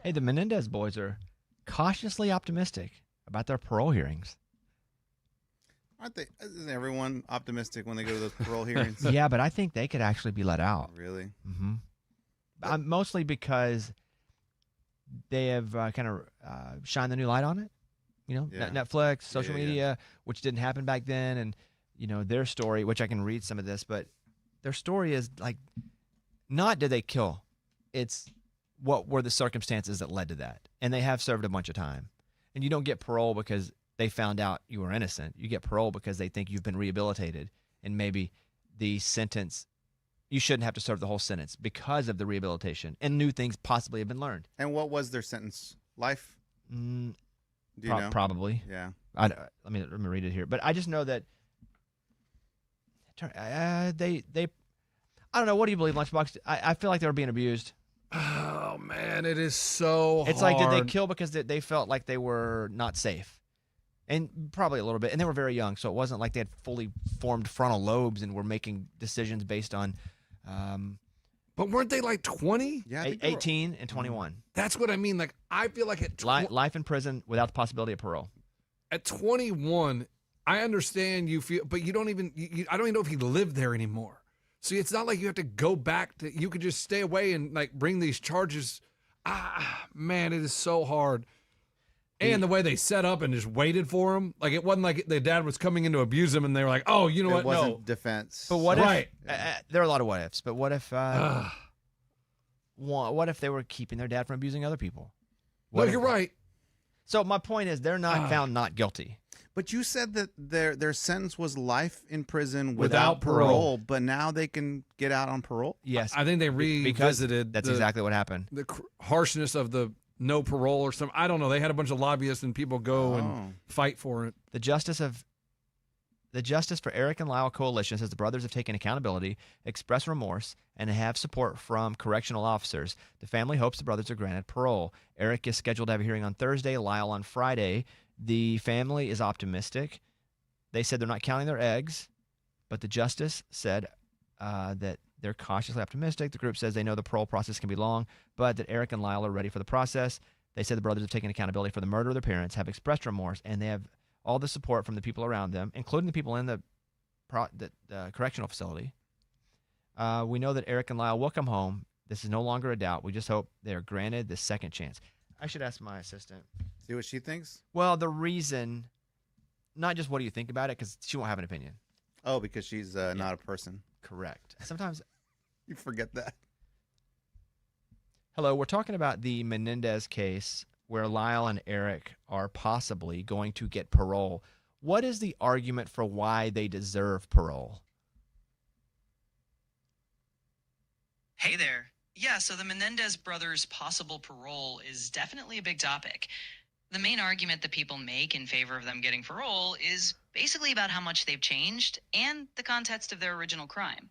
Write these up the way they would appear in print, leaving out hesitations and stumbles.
Hey, the Menendez boys are cautiously optimistic about their parole hearings. Aren't they? Isn't everyone optimistic when they go to those parole hearings? Yeah, but I think they could actually be let out. Really? Mm-hmm. Mostly because they have kind of shined the new light on it. You know, Yeah. Netflix, social Yeah, yeah. media, which didn't happen back then, and their story, which I can read some of this, but their story is like, not did they kill, it's what were the circumstances that led to that, and they have served a bunch of time, and you don't get parole because they found out you were innocent. You get parole because they think you've been rehabilitated, and maybe the sentence, you shouldn't have to serve the whole sentence because of the rehabilitation, and new things possibly have been learned. And what was their sentence? Life? Do you know? Probably. Yeah. Let me read it here. But I just know that they I don't know. What do you believe, Lunchbox? I feel like they were being abused. Oh, man, it is so It's hard. like, did they kill because they felt like they were not safe? And probably a little bit. And they were very young, so it wasn't like they had fully formed frontal lobes and were making decisions based on But weren't they like 20? Yeah. I think they were- 18 and 21. That's what I mean. Like, I feel like Life in prison without the possibility of parole. at 21, I understand you feel, but you don't even, I don't even know if he lived there anymore. So it's not like you have to go back to, you could just stay away and like bring these charges. Man, it is so hard. And the way they set up and just waited for him, like it wasn't like the dad was coming in to abuse him and they were like, oh, you know what? It wasn't No. defense. But what Right. if there are a lot of what ifs, but what if what if they were keeping their dad from abusing other people? No, What you're if- right. So my point is they're not found not guilty. But you said that their sentence was life in prison Without without parole. parole, but now they can get out on parole? Yes. I think they because revisited that's the, exactly what happened. the harshness of the no parole or something. I don't know. They had a bunch of lobbyists and people go Oh. and fight for it. The Justice for Eric and Lyle Coalition says the brothers have taken accountability, expressed remorse, and have support from correctional officers. The family hopes the brothers are granted parole. Eric is scheduled to have a hearing on Thursday, Lyle on Friday. The family is optimistic. They said they're not counting their eggs, but the justice said that they're cautiously optimistic. The group says they know the parole process can be long, but that Eric and Lyle are ready for the process. They said the brothers have taken accountability for the murder of their parents, have expressed remorse, and they have all the support from the people around them, including the people in the correctional facility. We know that Eric and Lyle will come home. This is no longer a doubt. We just hope they are granted the second chance. I should ask my assistant. See what she thinks? Well, the reason, not just what do you think about it, because she won't have an opinion. Oh, because she's not a person. Correct. Sometimes. You forget that. Hello, we're talking about the Menendez case where Lyle and Eric are possibly going to get parole. What is the argument for why they deserve parole? Hey there. Yeah, so the Menendez brothers' possible parole is definitely a big topic. The main argument that people make in favor of them getting parole is basically about how much they've changed and the context of their original crime.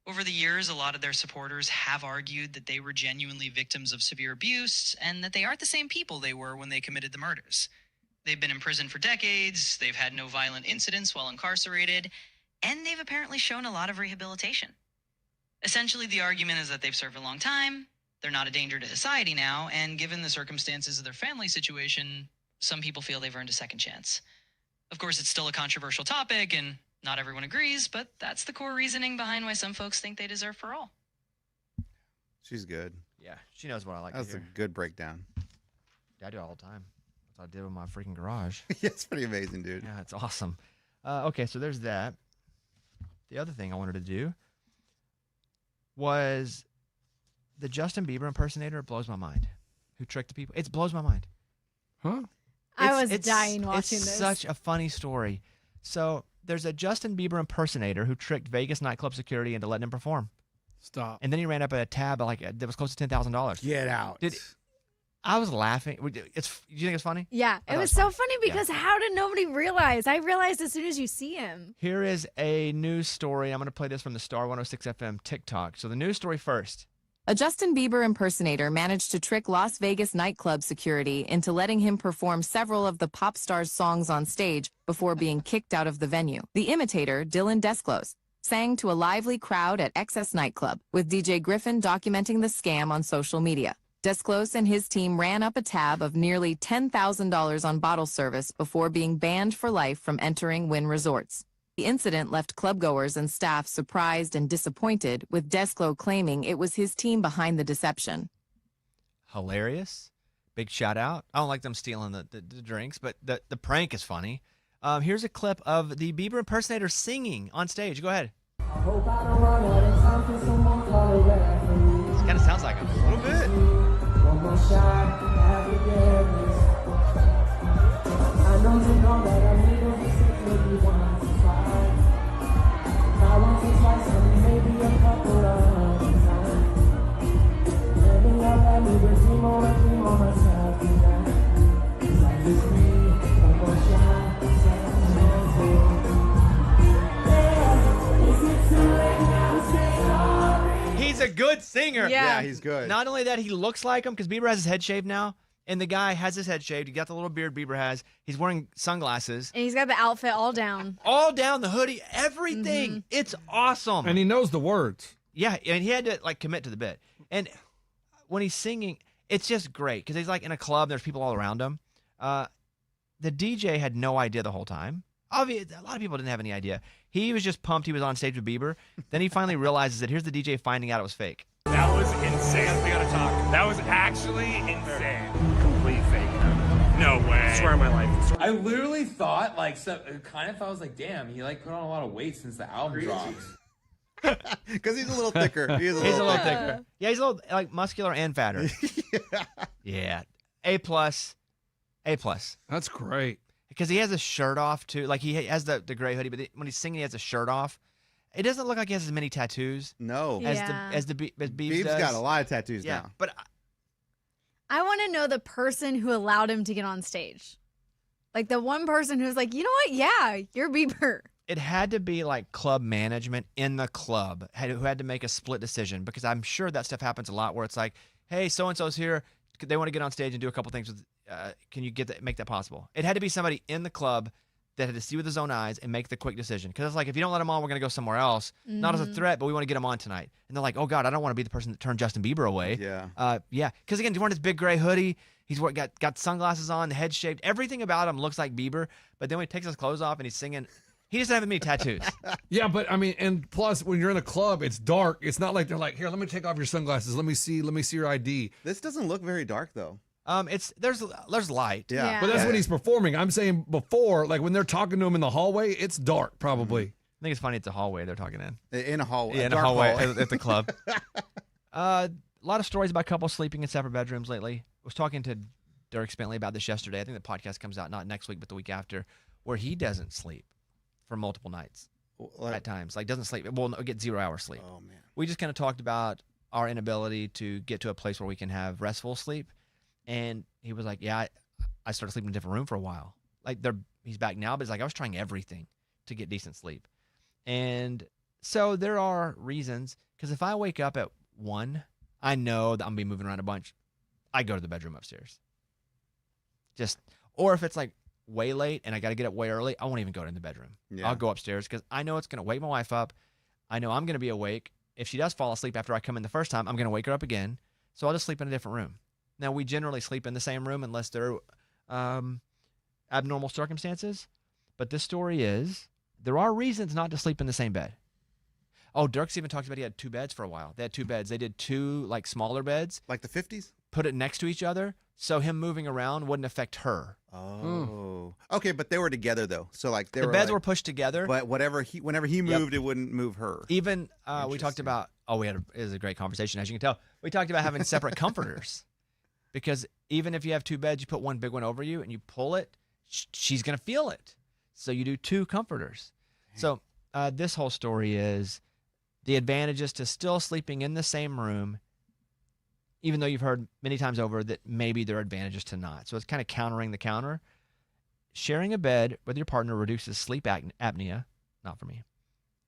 Over the years, a lot of their supporters have argued that they were genuinely victims of severe abuse and that they aren't the same people they were when they committed the murders. They've been in prison for decades, they've had no violent incidents while incarcerated, and they've apparently shown a lot of rehabilitation. Essentially, the argument is that they've served a long time, they're not a danger to society now, and given the circumstances of their family situation, some people feel they've earned a second chance. Of course, it's still a controversial topic, and not everyone agrees, but that's the core reasoning behind why some folks think they deserve parole. She's good. Yeah, she knows what I like That was to a hear. good breakdown. Yeah, I do it all the time. That's what I did with my freaking garage. Yeah, it's pretty amazing, dude. Yeah, it's awesome. Okay, so there's that. The other thing I wanted to do was the Justin Bieber impersonator blows my mind. Who tricked the people? It blows my mind. Huh? I was dying watching it's this. such a funny story. So there's a Justin Bieber impersonator who tricked Vegas nightclub security into letting him perform. Stop. And then he ran up a tab that was close to $10,000. Get out. I was laughing. Do you think it's funny? Yeah, I it thought was it so was funny because how did nobody realize? I realized as soon as you see him. Here is a news story. I'm going to play this from the Star 106 FM TikTok. So the news story first. A Justin Bieber impersonator managed to trick Las Vegas nightclub security into letting him perform several of the pop star's songs on stage before being kicked out of the venue. The imitator, Dylan Desclose, sang to a lively crowd at XS Nightclub, with DJ Griffin documenting the scam on social media. Desclose and his team ran up a tab of nearly $10,000 on bottle service before being banned for life from entering Wynn Resorts. The incident left clubgoers and staff surprised and disappointed, with Desclose claiming it was his team behind the deception. Hilarious. Big shout out. I don't like them stealing the drinks, but the prank is funny. Here's a clip of the Bieber impersonator singing on stage. Go ahead. This kind of sounds like him. A little bit. He's a good singer. Yeah. Yeah, he's good. Not only that, he looks like him because Bieber has his head shaved now, and the guy has his head shaved. You got the little beard Bieber has. He's wearing sunglasses. And he's got the outfit all down. All down, the hoodie, everything. Mm-hmm. It's awesome. And he knows the words. Yeah, and he had to like commit to the bit. And when he's singing, it's just great because he's like in a club. There's people all around him. The DJ had no idea the whole time. Obviously, a lot of people didn't have any idea. He was just pumped he was on stage with Bieber. Then he finally realizes that here's the DJ finding out it was fake. That was insane. We gotta talk. That was actually insane. Complete fake. No way. I swear on my life. I literally thought, I was like, damn, he like put on a lot of weight since the album dropped. Because he's a little thicker. He's He's a little thicker. Yeah, he's a little like muscular and fatter. Yeah. A plus. A plus. That's great. Because he has a shirt off too. Like he has the gray hoodie, but when he's singing, he has a shirt off. It doesn't look like he has as many tattoos No. as Yeah. as Biebs Biebs does. got a lot of tattoos Yeah, now. but I want to know the person who allowed him to get on stage. Like the one person who's like, you know what? Yeah, you're Bieber. it had to be like club management in the club who had to make a split decision, because I'm sure that stuff happens a lot where it's like, hey, so and so's here. They want to get on stage and do a couple things with. Can you make that possible? It had to be somebody in the club that had to see with his own eyes and make the quick decision. Because it's like, if you don't let him on, we're going to go somewhere else. Not as a threat, but we want to get him on tonight. And they're like, oh, God, I don't want to be the person that turned Justin Bieber away. Yeah. Yeah. Because, again, he's wearing his big gray hoodie. He's got sunglasses on, the head shaved. Everything about him looks like Bieber. But then when he takes his clothes off and he's singing, he doesn't have as many tattoos. Yeah, but I mean, and plus, when you're in a club, it's dark. It's not like they're like, here, let me take off your sunglasses. Let me see your ID. This doesn't look very dark, though. There's light. Yeah. But that's when he's performing. I'm saying before, like when they're talking to him in the hallway, it's dark probably. I think it's funny it's a hallway they're talking in. In a hallway. Yeah, in a dark hallway hall. at the club. A lot of stories about couples sleeping in separate bedrooms lately. I was talking to Dirk Bentley about this yesterday. I think the podcast comes out not next week, but the week after, where he doesn't sleep for multiple nights at times. Like doesn't sleep. Well, get 0 hours sleep. Oh, man. We just kind of talked about our inability to get to a place where we can have restful sleep. And he was like, yeah, I started sleeping in a different room for a while. Like he's back now, but he's like, I was trying everything to get decent sleep. And so there are reasons, because if I wake up at 1, I know that I'm going to be moving around a bunch. I go to the bedroom upstairs. Or if it's like way late and I got to get up way early, I won't even go in the bedroom. Yeah. I'll go upstairs because I know it's going to wake my wife up. I know I'm going to be awake. If she does fall asleep after I come in the first time, I'm going to wake her up again. So I'll just sleep in a different room. Now, we generally sleep in the same room unless there are abnormal circumstances. But this story is, there are reasons not to sleep in the same bed. Oh, Dirk's even talked about he had 2 beds for a while. They had 2 beds. They did 2 like smaller beds, Like the 50s? put it next to each other, so him moving around wouldn't affect her. Oh. Okay, but they were together, though. So, like, they The were beds like- were pushed together. But whenever he moved, it wouldn't move her. Even we talked Interesting. about, it was a great conversation, as you can tell. We talked about having separate comforters, because even if you have 2 beds, you put one big one over you and you pull it, she's going to feel it. So you do 2 comforters. So this whole story is the advantages to still sleeping in the same room, even though you've heard many times over that maybe there are advantages to not. So it's kind of countering the counter. Sharing a bed with your partner reduces sleep apnea. Not for me.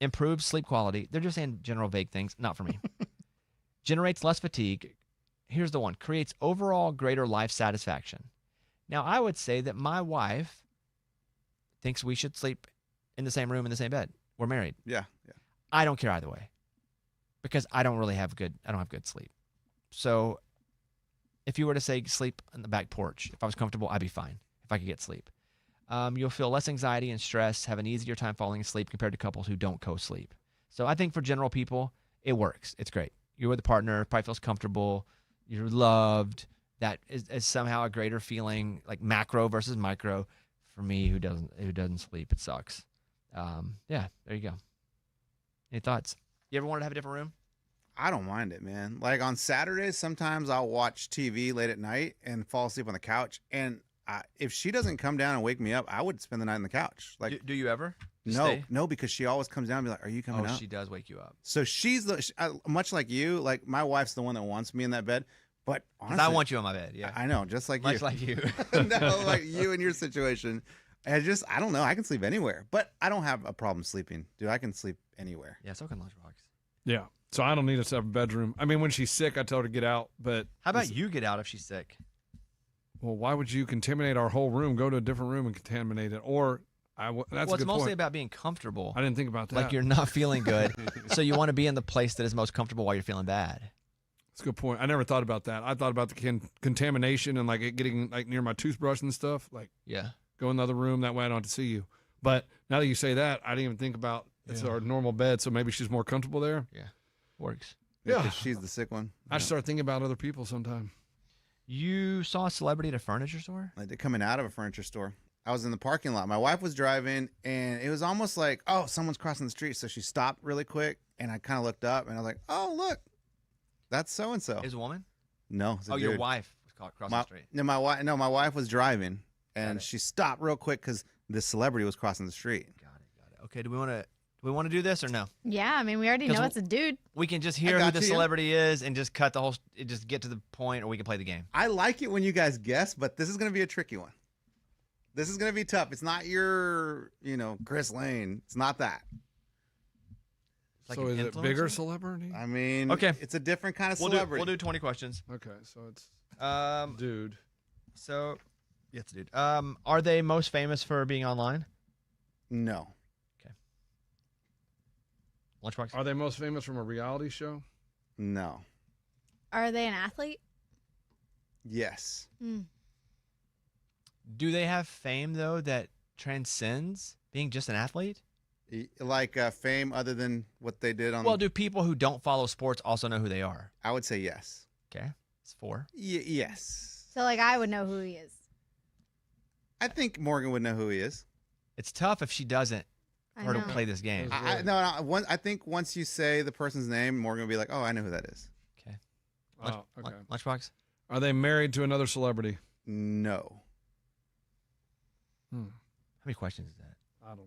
Improves sleep quality. They're just saying general vague things. Not for me. Generates less fatigue. Here's the one. Creates overall greater life satisfaction. Now, I would say that my wife thinks we should sleep in the same room, in the same bed. We're married. Yeah. I don't care either way, because I don't have good sleep. So if you were to say sleep on the back porch, if I was comfortable, I'd be fine if I could get sleep. You'll feel less anxiety and stress, have an easier time falling asleep compared to couples who don't co-sleep. So I think for general people, it works. It's great. You're with a partner, probably feels comfortable, you're loved. That is somehow a greater feeling, like macro versus micro. For me, who doesn't sleep, it sucks. Yeah, there you go. Any thoughts? You ever wanted to have a different room? I don't mind it, man. Like on Saturdays, sometimes I'll watch TV late at night and fall asleep on the couch. And if she doesn't come down and wake me up, I would spend the night on the couch. Like, do you ever? No, because she always comes down and be like, "Are you coming up?" She does wake you up. So she's much like you. Like my wife's the one that wants me in that bed. But honestly, I want you on my bed. Yeah, I know, just like much you. like you. No, like you and your situation. I don't know. I can sleep anywhere, but I don't have a problem sleeping, dude. I can sleep anywhere. Yeah, so can Lunchbox. Yeah. So I don't need a separate bedroom. I mean, when she's sick, I tell her to get out. But how about you get out if she's sick? Well, why would you contaminate our whole room? Go to a different room and contaminate it. Or that's well, a it's good mostly point. about being comfortable. I didn't think about that. Like you're not feeling good, so you want to be in the place that is most comfortable while you're feeling bad. That's a good point. I never thought about that. I thought about the contamination and like it getting like near my toothbrush and stuff. Like, yeah, go in the other room. That way I don't have to see you. But now that you say that, I didn't even think about it's our normal bed. So maybe she's more comfortable there. Yeah, works. Yeah, 'cause she's the sick one. I start thinking about other people sometime. You saw a celebrity at a furniture store? Like they're coming out of a furniture store. I was in the parking lot. My wife was driving, and it was almost like, oh, someone's crossing the street. So she stopped really quick, and I kind of looked up, and I was like, oh, look, that's so and so. Is a woman? No. It's a Your dude. wife was crossing the street. No, my wife was driving, and she stopped real quick because this celebrity was crossing the street. Got it. Okay, do we want to do this or no? Yeah, I mean, we already know it's a dude. We can just hear who the celebrity is and just cut the whole, just get to the point, or we can play the game. I like it when you guys guess, but this is going to be a tricky one. This is going to be tough. It's not your, Chris Lane. It's not that. Like so is it bigger celebrity? I mean, okay, it's a different kind of celebrity. We'll do 20 questions. Okay, so it's dude. So, yeah, it's a dude. Are they most famous for being online? No. Okay. Lunchbox. Are they most famous from a reality show? No. Are they an athlete? Yes. Do they have fame though that transcends being just an athlete? Like fame other than what they did on. Well, do people who don't follow sports also know who they are? I would say yes. Okay, it's 4. Yes. So, like, I would know who he is. I think Morgan would know who he is. It's tough if she doesn't for her to play this game. I think once you say the person's name, Morgan will be like, "Oh, I know who that is." Okay. Okay. Lunchbox. Are they married to another celebrity? No. How many questions is that? I don't know.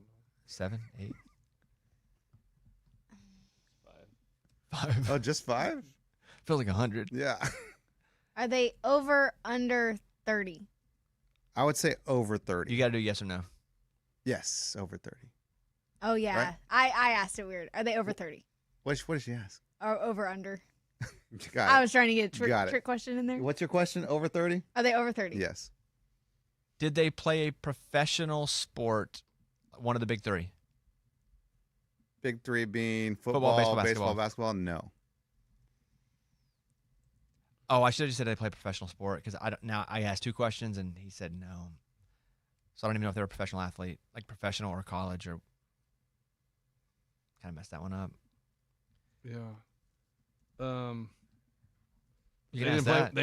7, 8, 5. 5. Oh, just 5? Feels like 100. Yeah. Are they over, under 30? I would say over 30. You got to do yes or no. Yes, over 30. Oh, yeah. Right? I asked it weird. Are they over 30? What did she ask? Or over, under? Got I it. was trying to get a Got it. trick question in there. What's your question? Over 30? Are they over 30? Yes. Did they play a professional sport, one of the big 3? Big 3 being football, baseball, basketball? No. Oh, I should have just said they play professional sport because I asked 2 questions and he said no. So I don't even know if they're a professional athlete, like professional or college, or kind of messed that one up. Yeah. They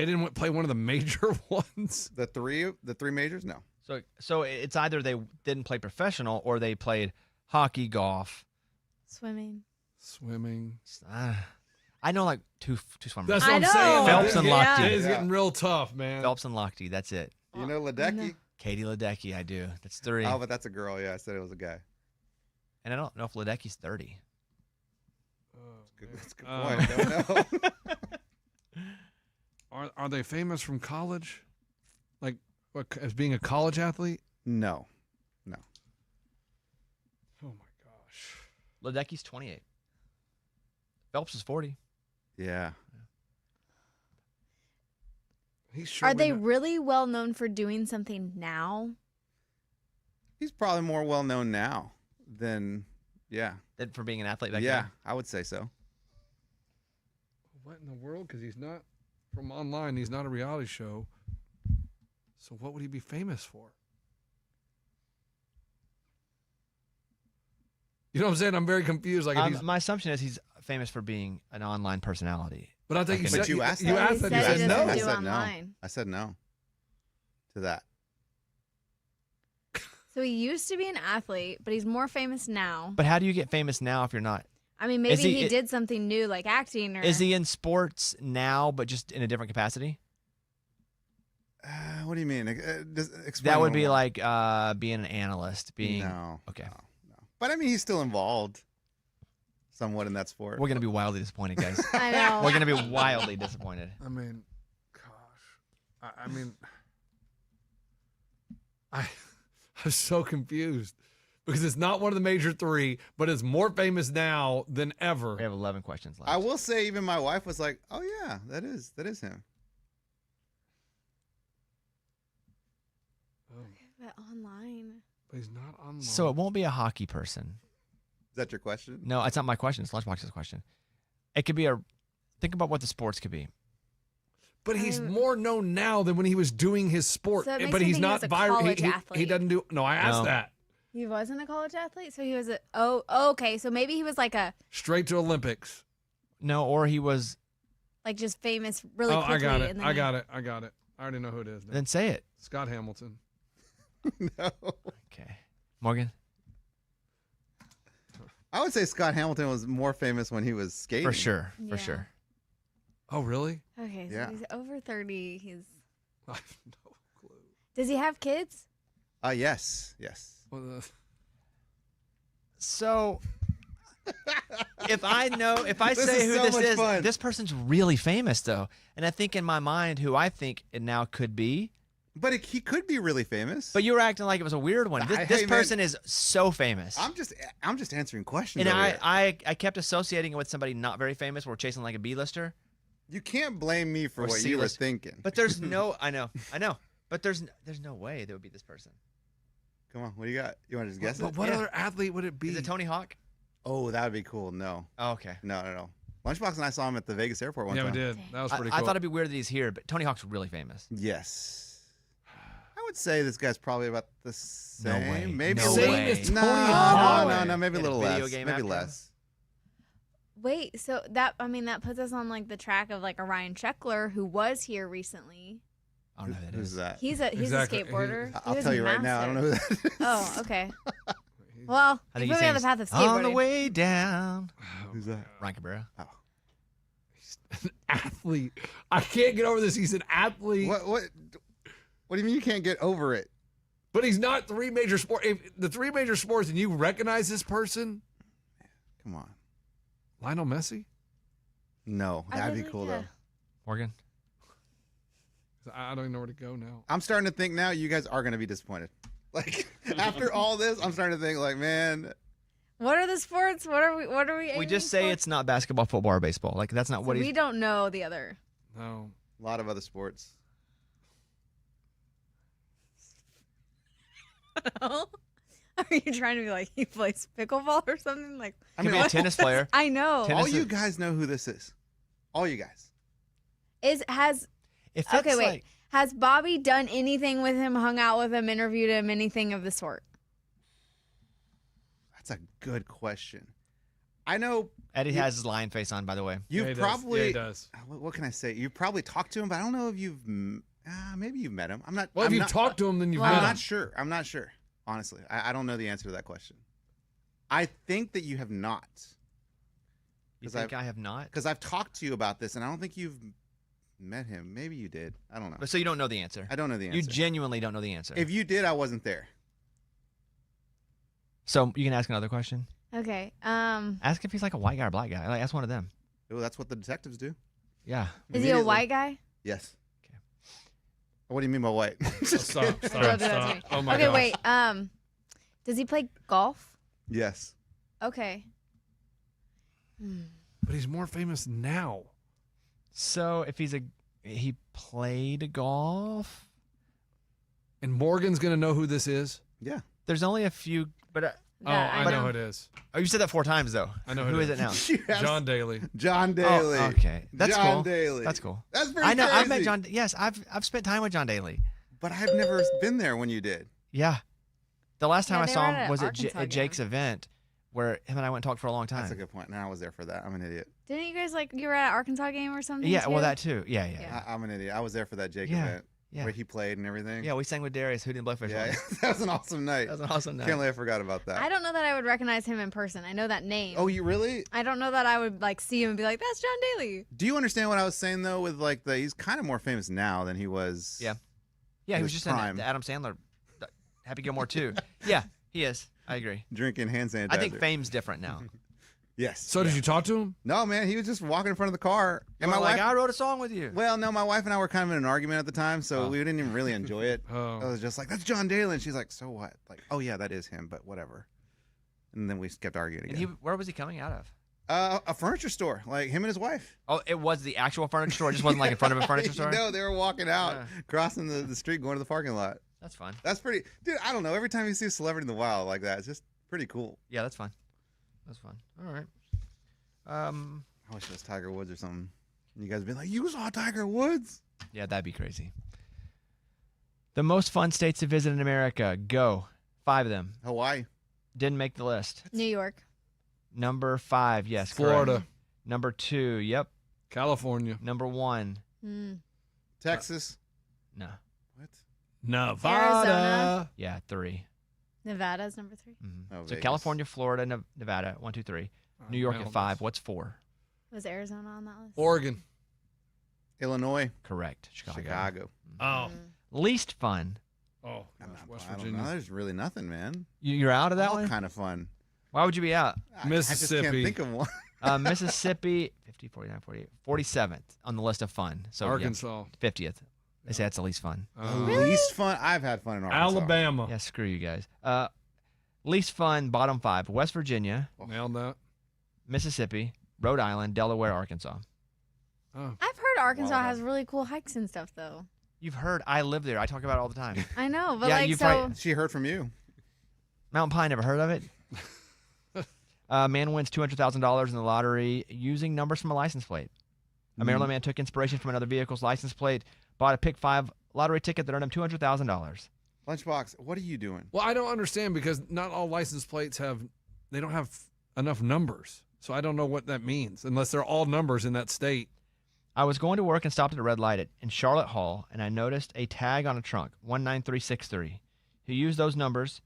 didn't play one of the major ones. The three majors? No. So it's either they didn't play professional or they played hockey, golf, Swimming. I know like two swimmers. That's what I'm saying. Phelps and Lochte. It is getting real tough, man. Phelps and Lochte. That's it. You know Ledecky? No. Katie Ledecky. I do. That's 3. Oh, but that's a girl. Yeah, I said it was a guy. And I don't know if Ledecky's 30. That's a good point. I don't know. Are they famous from college? Like as being a college athlete? No. Oh my gosh. Ledecky's 28. Phelps is 40. Yeah. Are they really well known for doing something now? He's probably more well known now than Than for being an athlete back yeah, then? I would say so. What in the world? Because he's not. from online. He's not a reality show. So what would he be famous for? You know what I'm saying? I'm very confused. Like, if he's, my assumption is he's famous for being an online personality. but I think you But said you asked you that. asked that. He You said said he no. doesn't I do said online. no. I said no to that. So he used to be an athlete, but he's more famous now. But how do you get famous now if you're not? I mean, maybe he- he did something new, like acting, or Is he in sports now, but just in a different capacity? What do you mean? Explain That a would little be more. like being an analyst. No. Okay. No. But I mean, he's still involved somewhat in that sport. We're gonna be wildly disappointed, guys. I know. We're gonna be wildly disappointed. I mean, gosh. I mean, I'm so confused because it's not one of the major three, but it's more famous now than ever. We have 11 questions left. I will say, even my wife was like, "Oh yeah, that is him." Oh, But online. but he's not online. So it won't be a hockey person. Is that your question? No, it's not my question. It's Lunchbox's question. It could be think about what the sports could be. But he's more known now than when he was doing his sport. So it makes But me he's think he not was a viral. college He athlete. doesn't do. No, I asked No. that. He wasn't a college athlete, so he was okay. So maybe he was like Straight to Olympics. No, or he was. just famous really Oh, quickly. I got it. and then I got it. I got it. I already know who it is. Now. Then say it. Scott Hamilton. No. Okay, Morgan. I would say Scott Hamilton was more famous when he was skating. For sure. For Yeah. sure. Oh, really? Okay, so Yeah. he's over 30. I have no clue. Does he have kids? Yes. Yes. Well, So, if I This say is who so this much is, fun. this person's really famous though, and I think in my mind who I think it now could be. But he could be really famous. But you were acting like it was a weird one. This, Hey, this man. person is so famous. I'm just answering questions. And over here. I kept associating it with somebody not very famous. We're chasing like a B-lister. You can't blame me for Or what you were C-list. thinking. But there's no, I know. But there's no way there would be this person. Come on, what do you got? You want to just guess but it? what Yeah. other athlete would it be? Is it Tony Hawk? Oh, that would be cool. No, Oh, okay. no. Lunchbox and I saw him at the Vegas airport one Yeah, we time. did. That was I, pretty I cool. thought it'd be weird that he's here, but Tony Hawk's really famous. Yes. I would say this guy's probably about the No same. way. Maybe No a Same little. way. as No, Tony no, Hawk. no, maybe a Get a little video less. game Maybe after less. Wait, so that puts us on like the track of like a Ryan Sheckler who was here recently. I don't know who that Who's is. that? He's a Exactly. skateboarder. He I'll was tell you right now. I don't know who massive. that is. Oh, okay. Well, I he's think moving on the sings path of skateboarding. On the way down. Who's that? Ryan Cabrera. An athlete. I can't get over this. He's an athlete, What do you mean you can't get over it? but he's not three major sports. If the three major sports, and you recognize this person, Come on. Lionel Messi. No, I that'd be really- cool yeah. though. Morgan. I don't even know where to go now. I'm starting to think now you guys are going to be disappointed. Like after all this, I'm starting to think like, man, What are the sports? What are we? We aiming just say for? it's not basketball, football, or baseball. Like that's not So what we he's. don't know the other. No. a lot of other sports. Are you trying to be like he plays pickleball or something? Like I Could mean, be a tennis player. I know. Tennis- all you guys know who this is. All you guys. If Okay, it's wait. like- Has Bobby done anything with him, hung out with him, interviewed him, anything of the sort? That's a good question. I know Eddie you- has his lion face on, by the way. you've Yeah, he does. probably. Yeah, he does. What can I say? You've probably talked to him, but I don't know if you've. Maybe you've met him. I'm not. Well, if I'm you've not, talked to him, then you've Well, met I'm him. not sure. I'm not sure. Honestly, I don't know the answer to that question. I think that you have not, You 'Cause think I have not? because I've talked to you about this, and I don't think you've met him. Maybe you did. I don't know. But so you don't know the answer. I don't know the answer. You genuinely don't know the answer. If you did, I wasn't there. So you can ask another question. Okay. Ask if he's like a white guy or black guy. Like ask one of them. Oh, that's what the detectives do. Yeah. Is he a Immediately. white guy? Yes. Okay. What do you mean by white? Just Stop, kidding. stop, Don't do that to stop. me. Oh my okay, gosh. wait. Does he play golf? Yes. Okay. But he's more famous now. So if he played golf. And Morgan's going to know who this is. Yeah. There's only a few, but I know who it is. Oh, you said that 4 times though. I know who is it now. Yes. John Daly. John Daly. Oh, okay, that's John cool. Daly. That's cool. That's pretty I know. I've met crazy. John. Yes, I've spent time with John Daly. But I've never been there when you did. Yeah, the last time Yeah, I they saw were him at was Arkansas at Jake's event, where him and I went and talked for a long time. That's a good point. No, I was there for that. I'm an idiot. Didn't you guys you were at an Arkansas game or something? Yeah, well, too? that too. Yeah. Yeah. I'm an idiot. I was there for that Jake Yeah, event yeah. where he played and everything. Yeah, we sang with Darius, Hootie and Blowfish. Yeah, once. that was an awesome night. That was an awesome night. Can't believe I forgot about that. I don't know that I would recognize him in person. I know that name. Oh, you really? I don't know that I would see him and be like, "That's John Daly." Do you understand what I was saying though? With he's kind of more famous now than he was. Yeah. Yeah, he in was his just prime. in the Adam Sandler, Happy Gilmore too. Yeah, he is. I agree. Drinking hand sanitizer. I think fame's different now. Yes. So did you talk to him? No, man. He was just walking in front of the car, and my wife. I wrote a song with you. Well, no, my wife and I were kind of in an argument at the time, so Oh. we didn't even really enjoy it. Oh. I was just like, "That's John Daly," and she's like, "So what?" Like, "Oh yeah, that is him, but whatever." And then we kept arguing And again. where was he coming out of? A furniture store, like him and his wife. Oh, it was the actual furniture store. It just wasn't like in front of a furniture store. No, they were walking out, Yeah. crossing the street, going to the parking lot. That's fun. That's pretty, dude. I don't know. Every time you see a celebrity in the wild like that, it's just pretty cool. Yeah, that's fun. That's fun. All right. I wish it was Tiger Woods or something. You guys would be like, "You saw Tiger Woods?" Yeah, that'd be crazy. The most fun states to visit in America. Go. 5 of them. Hawaii. Didn't make the list. New York. Number 5, yes. Florida. Correct. Number 2, yep. California. Number 1, Mm. Texas. no. What? Nevada. Arizona. Yeah, 3. Nevada's number 3. Mhm. Oh, So Vegas. California, Florida, Nevada, 1, 2, 3. New York at 5. What's 4? Was Arizona on that list? Oregon. Illinois. Correct. Chicago. Chicago. Oh. Mm. Least fun. Oh, I'm gosh, not- West I don't Virginia. know. There's really nothing, man. You're out of that All one? kind of fun. Why would you be out? I just Mississippi. can't think of one. Mississippi, 50, 49, 48, 47th on the list of fun. So yeah, Arkansas. 50th. They say that's the least fun. Least fun. I've had fun in Arkansas. Alabama. Yeah, screw you guys. Least fun, bottom 5. West Virginia, Nailed that. Mississippi, Rhode Island, Delaware, Arkansas. Oh. I've heard Arkansas Well has really cool hikes and stuff, though. You've heard I live there. I talk about it all the time. I know, but Yeah, like, you've so probably- She heard from you. Mountain Pine, never heard of it? Man wins $200,000 in the lottery using numbers from a license plate. A Maryland man took inspiration from another vehicle's license plate, bought a Pick 5 lottery ticket that earned him $200,000. Lunchbox, what are you doing? Well, I don't understand because not all license plates they don't have enough numbers. So I don't know what that means unless they're all numbers in that state. I was going to work and stopped at a red light in Charlotte Hall, and I noticed a tag on a trunk, 19363. He used those numbers.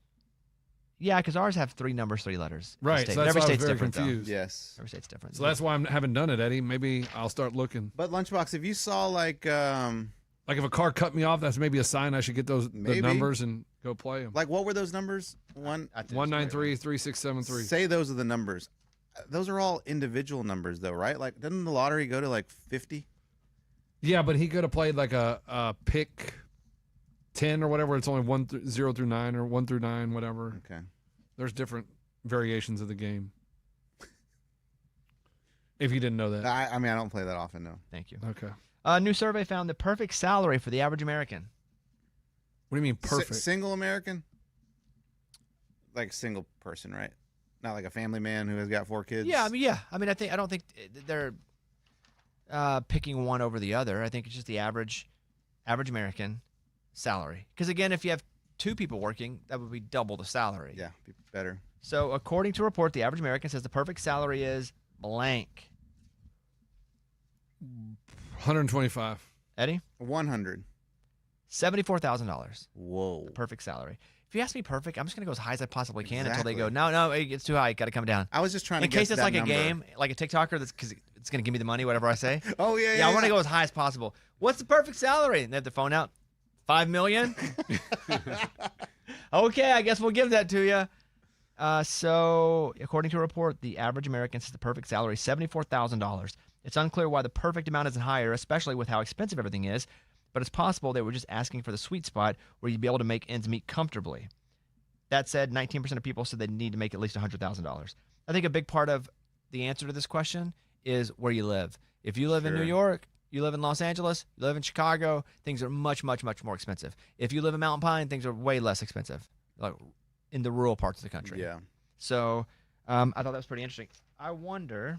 Yeah, because ours have 3 numbers, 3 letters. Right. State. So But that's every why I was state's very different, confused. Yes. though. Every state's different. So that's why I haven't done it, Eddie. Maybe I'll start looking. But Lunchbox, if you saw Like if a car cut me off, that's maybe a sign I should get the Maybe. numbers and go play them. what were those numbers? 1933673. Say those are the numbers. Those are all individual numbers, though, right? Like, doesn't the lottery go to like 50? Yeah, but he could have played like a pick 10 or whatever. It's only 0 through 9 or 1 through 9, whatever. Okay. There's different variations of the game. If you didn't know that. I mean, I don't play that often, no. Thank you. Okay. A new survey found the perfect salary for the average American. What do you mean perfect? Single American? Like single person, right? Not like a family man who has got 4 kids. Yeah, I mean, I don't think they're picking one over the other. I think it's just the average American salary. Because again, if you have 2 people working, that would be double the salary. Yeah, be better. So according to a report, the average American says the perfect salary is blank. 125. Eddie, 100. $74,000. Whoa. Perfect salary. If you ask me perfect, I'm just gonna go as high as I possibly can until they go, Exactly. no, it's too high. Got to come down. I was just trying to In case guess it's that like number. a game, like a TikToker, that's because it's gonna give me the money, whatever I say. Oh, yeah, Yeah, I want to go as high as possible. What's the perfect salary? And they have the phone out. $5 million. Okay, I guess we'll give that to you. So, according to a report, the average American says the perfect salary is $74,000. It's unclear why the perfect amount isn't higher, especially with how expensive everything is. But it's possible they were just asking for the sweet spot where you'd be able to make ends meet comfortably. That said, 19% of people said they need to make at least $100,000. I think a big part of the answer to this question is where you live. If you live in New Sure. York, you live in Los Angeles, you live in Chicago, things are much, much, much more expensive. If you live in Mountain Pine, things are way less expensive, like in the rural parts of the country. Yeah. So I thought that was pretty interesting. I wonder.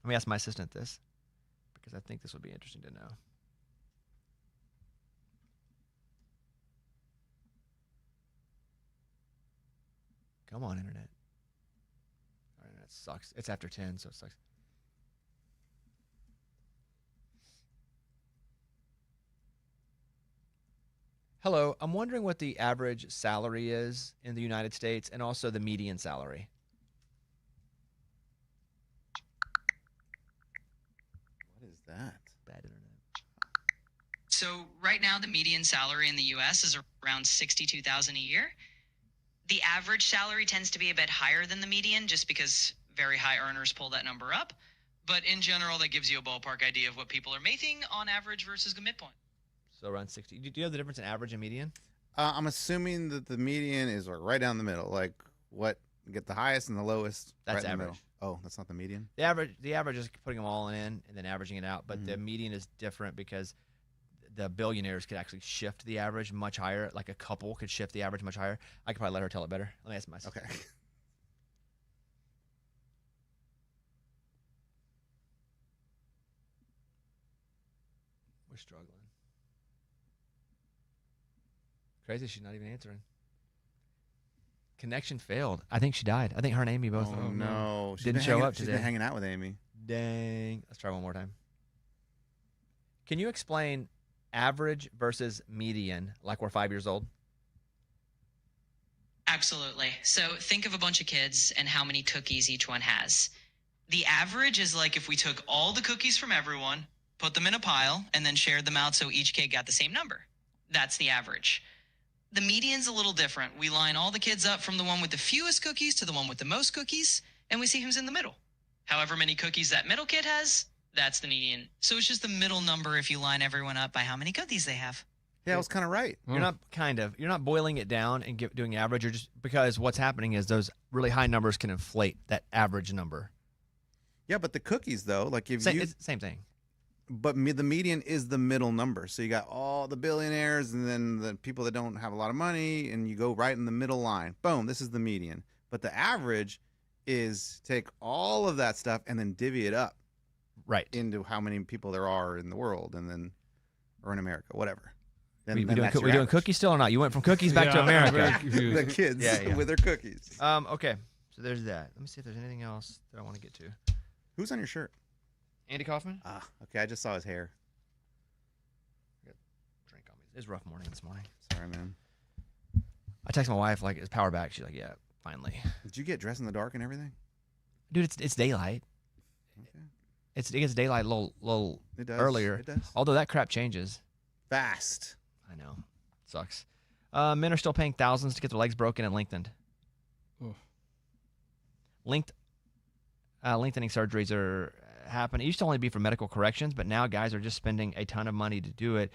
Let me ask my assistant this because I think this would be interesting to know. Come on, internet. Our internet sucks. It's after 10, so it sucks. Hello, I'm wondering what the average salary is in the United States and also the median salary. What is that? Bad internet. So right now, the median salary in the U.S. is around $62,000 a year. The average salary tends to be a bit higher than the median, just because very high earners pull that number up. But in general, that gives you a ballpark idea of what people are making on average versus the midpoint. So around 60. Do you know the difference in average and median? I'm assuming that the median is like right down the middle. Like what get the highest and the lowest. That's right in the average. middle. Oh, that's not the median. The average is putting them all in and then averaging it out. But the median is different because the billionaires could actually shift the average much higher. Like a couple could shift the average much higher. I could probably let her tell it better. Let me ask myself. Okay. We're struggling. Crazy, she's not even answering. Connection failed. I think she died. I think her and Amy both. Oh no, She's Didn't been show hanging- up She's today. been hanging out with Amy. Dang. Let's try one more time. Can you explain average versus median like we're 5 years old? Absolutely. So think of a bunch of kids and how many cookies each one has. The average is like if we took all the cookies from everyone, put them in a pile, and then shared them out so each kid got the same number. That's the average. The median's a little different. We line all the kids up from the one with the fewest cookies to the one with the most cookies, and we see who's in the middle. However many cookies that middle kid has, that's the median. So it's just the middle number if you line everyone up by how many cookies they have. Yeah, I was kind of right. You're not boiling it down and doing average. You're just because what's happening is those really high numbers can inflate that average number. Yeah, but the cookies though, like if It's the same thing. But the median is the middle number. So you got all the billionaires and then the people that don't have a lot of money, and you go right in the middle line. Boom, this is the median. But the average is take all of that stuff and then divvy it up Right. into how many people there are in the world, and then or in America, whatever. Then, We then doing, that's we your doing average. cookies still or not? You went from cookies back to Yeah, I'm very America. confused. The kids Yeah. with their cookies. Okay. So there's that. Let me see if there's anything else that I want to get to. Who's on your shirt? Andy Kaufman? Ah, okay. I just saw his hair. Drink on me. It was a rough morning this morning. Sorry, man. I text my wife like, "Is power back?" She's like, "Yeah, finally." Did you get dressed in the dark and everything? Dude, it's daylight. Okay. It gets daylight a little It does. earlier. It does. Although that crap changes. Fast. I know. Sucks. Men are still paying thousands to get their legs broken and lengthened. Oof. Lengthening surgeries are happening. It used to only be for medical corrections, but now guys are just spending a ton of money to do it.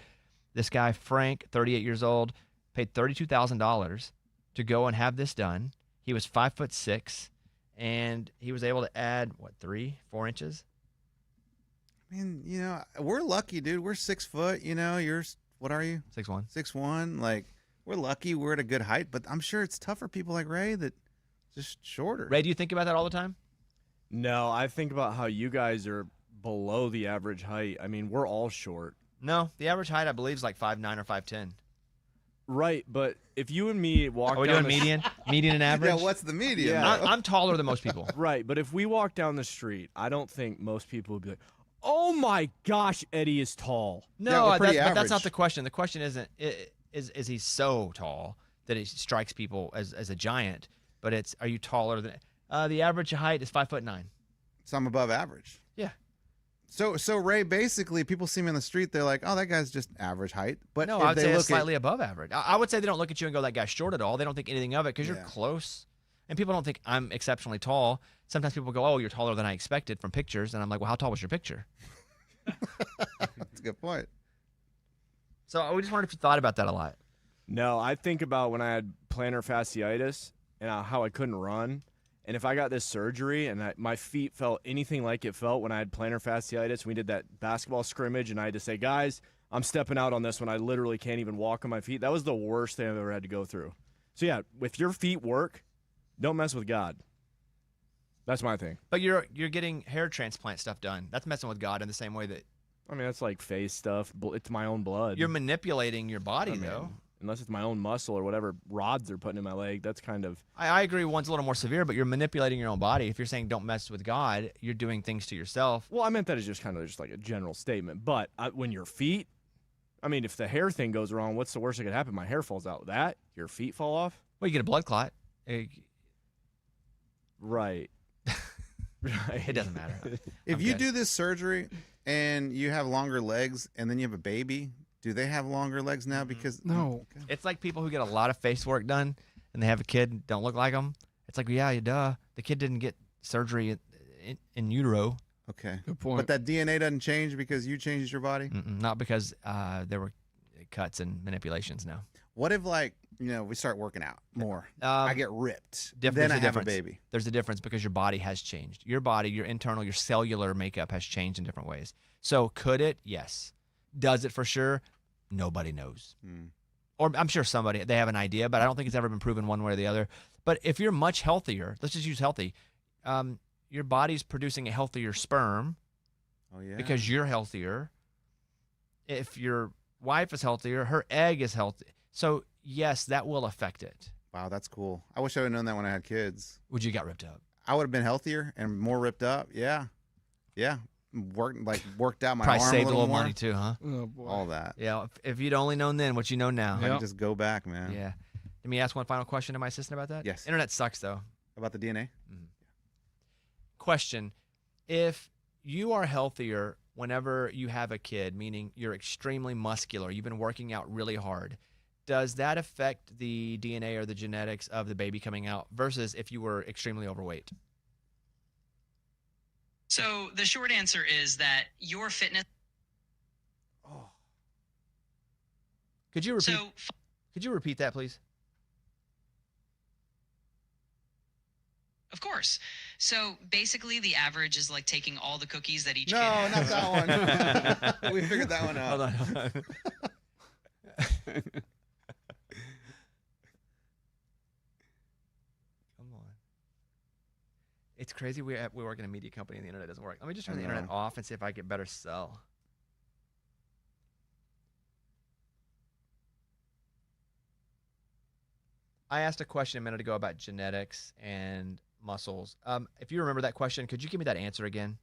This guy, Frank, 38 years old, paid $32,000 to go and have this done. He was 5'6", and he was able to add, 3-4 inches? I mean, you know, we're lucky, dude. We're 6 foot. You know, what are you? 6'1". 6'1". Like, we're lucky. We're at a good height, but I'm sure it's tough for people like Ray that just shorter. Ray, do you think about that all the time? No, I think about how you guys are below the average height. I mean, we're all short. No, the average height, I believe, is like 5'9" or 5'10". Right, but if you and me walk Are we down doing the median? Median and average? Yeah, what's the median? Yeah. though? I'm taller than most people. Right, but if we walk down the street, I don't think most people would be like, "Oh my gosh, Eddie is tall." No, we're pretty but that's not average. the question. The question isn't is he so tall that it strikes people as a giant, but it's are you taller than the average height is 5'9". So I'm above average. Yeah. So Ray, basically, people see me on the street, they're like, "Oh, that guy's just average height." But No, if I would they say look it's slightly above average. I would say they don't look at you and go, "That guy's short at all." They don't think anything of it because you're Yeah. close. And people don't think I'm exceptionally tall. Sometimes people go, "Oh, you're taller than I expected from pictures," and I'm like, "Well, how tall was your picture?" that's a good point. So we just wondered if you thought about that a lot. No, I think about when I had plantar fasciitis and how I couldn't run. And if I got this surgery and my feet felt anything like it felt when I had plantar fasciitis, we did that basketball scrimmage, and I had to say, "Guys, I'm stepping out on this one. I literally can't even walk on my feet." That was the worst thing I've ever had to go through. So, yeah, if your feet work, don't mess with God. That's my thing. But you're getting hair transplant stuff done. That's messing with God in the same way that I mean, that's like face stuff. It's my own blood. you're manipulating your body, I mean, though. Unless it's my own muscle or whatever rods they're putting in my leg, that's kind of. I agree one's a little more severe, but you're manipulating your own body. If you're saying don't mess with God, you're doing things to yourself. Well, I meant that as just kind of just like a general statement. But when your feet, I mean, if the hair thing goes wrong, what's the worst that could happen? My hair falls out. That your feet fall off. Well, you get a blood clot. Right. Right. It doesn't matter. If I'm you good. do this surgery and you have longer legs and then you have a baby, do they have longer legs now? Because No. Okay. It's like people who get a lot of face work done and they have a kid and don't look like them. It's like, yeah, duh. The kid didn't get surgery in utero. Okay. Good point. But that DNA doesn't change because you changed your body? Not because there were cuts and manipulations now. What if, like, we start working out more? I get ripped. There's Then I a have a difference. baby. There's a difference because your body has changed. Your body, your internal, your cellular makeup has changed in different ways. So could it? Yes. Does it for sure? Nobody knows. Or I'm sure they have an idea, but I don't think it's ever been proven one way or the other. But if you're much healthier, let's just use healthy, your body's producing a healthier sperm Oh, yeah. because you're healthier. If your wife is healthier, her egg is healthy. So, yes, that will affect it. Wow, that's cool. I wish I would have known that when I had kids. Would you got ripped up? I would have been healthier and more ripped up. Yeah. Yeah. Worked out my Probably arm saved a a little little more. money too, huh? Oh, boy. All that. Yeah, if you'd only known then what you know now. I Yeah. can just go back, man. Yeah. Let me ask one final question to my assistant about that. Yes. Internet sucks, though. About the DNA? Question. If you are healthier whenever you have a kid, meaning you're extremely muscular, you've been working out really hard, does that affect the DNA or the genetics of the baby coming out versus if you were extremely overweight? So the short answer is that your fitness. Oh. Could you repeat? So Could you repeat that, please? of course. So basically, the average is like taking all the cookies that each No, kid has. not that one. We figured that one out. Hold on. Come on. It's crazy. We work in a media company and the internet doesn't work. Let me just turn I the internet know. off and see if I get better cell. I asked a question a minute ago about genetics and muscles. If you remember that question, could you give me that answer again?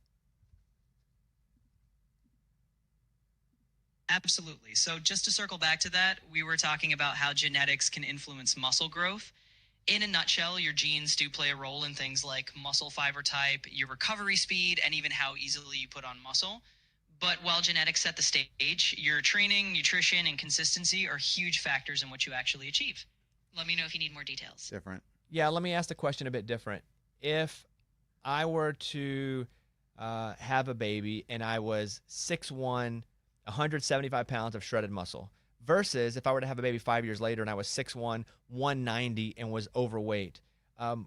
Absolutely. So just to circle back to that, we were talking about how genetics can influence muscle growth. In a nutshell, your genes do play a role in things like muscle fiber type, your recovery speed, and even how easily you put on muscle. But while genetics set the stage, your training, nutrition, and consistency are huge factors in what you actually achieve. Let me know if you need more details. Different. Yeah, let me ask the question a bit different. If I were to have a baby and I was 6'1", 175 pounds of shredded muscle, versus if I were to have a baby 5 years later and I was 6'1", 190 and was overweight,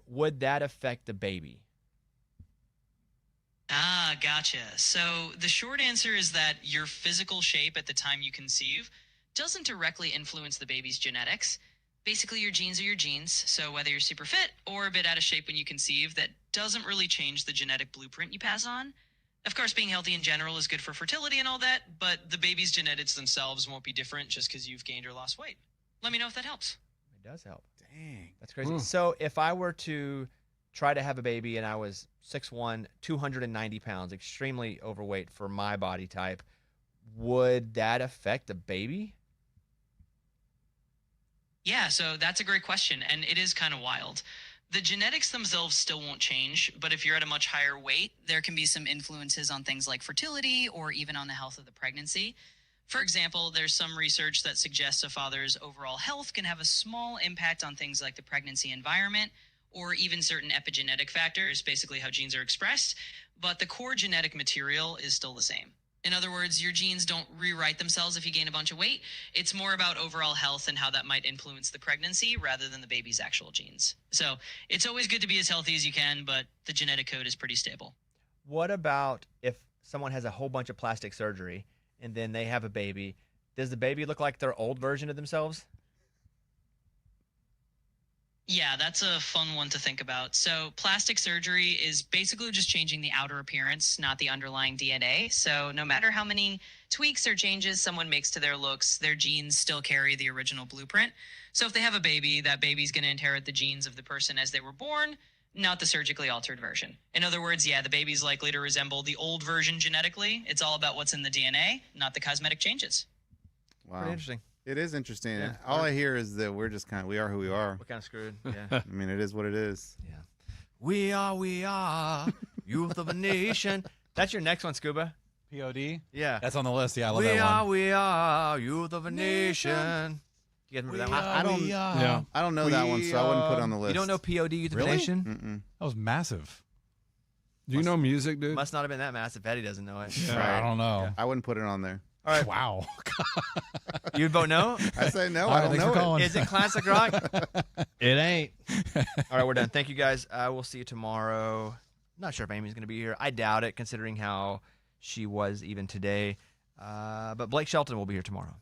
would that affect the baby? Ah, gotcha. So the short answer is that your physical shape at the time you conceive doesn't directly influence the baby's genetics. Basically, your genes are your genes, so whether you're super fit or a bit out of shape when you conceive, that doesn't really change the genetic blueprint you pass on. Of course, being healthy in general is good for fertility and all that, but the baby's genetics themselves won't be different just because you've gained or lost weight. Let me know if that helps. It does help. Dang. That's crazy. Mm. So if I were to try to have a baby and I was 6'1", 290 pounds, extremely overweight for my body type, would that affect the baby? Yeah, so that's a great question, and it is kind of wild. The genetics themselves still won't change, but if you're at a much higher weight, there can be some influences on things like fertility or even on the health of the pregnancy. For example, there's some research that suggests a father's overall health can have a small impact on things like the pregnancy environment or even certain epigenetic factors, basically how genes are expressed, but the core genetic material is still the same. In other words, your genes don't rewrite themselves if you gain a bunch of weight. It's more about overall health and how that might influence the pregnancy rather than the baby's actual genes. So it's always good to be as healthy as you can, but the genetic code is pretty stable. What about if someone has a whole bunch of plastic surgery and then they have a baby? Does the baby look like their old version of themselves? Yeah, that's a fun one to think about. So, plastic surgery is basically just changing the outer appearance, not the underlying DNA. So, no matter how many tweaks or changes someone makes to their looks, their genes still carry the original blueprint. So, if they have a baby, that baby's going to inherit the genes of the person as they were born, not the surgically altered version. In other words, yeah, the baby's likely to resemble the old version genetically. It's all about what's in the DNA, not the cosmetic changes. Wow. Pretty interesting. It is interesting. Yeah. All I hear is that we're just we are who we are. We're kind of screwed. Yeah. I mean, it is what it is. Yeah. We are, youth of a nation. That's your next one, Scuba. POD? Yeah. That's on the list. Yeah, I love that one. We are, youth of a nation. You guys remember that one? I don't. Yeah. I don't know that one, so I wouldn't put it on the list. You don't know POD, youth of a Really? nation? Mm-mm. That was massive. Do you know music, dude? Must not have been that massive. Eddie doesn't know it. Yeah, Right. I don't know. I wouldn't put it on there. All right. Wow. You vote no? I say no. All I right, don't thanks know for it. calling. Is it classic rock? It ain't. All right, we're done. Thank you, guys. We'll see you tomorrow. Not sure if Amy's going to be here. I doubt it, considering how she was even today. But Blake Shelton will be here tomorrow.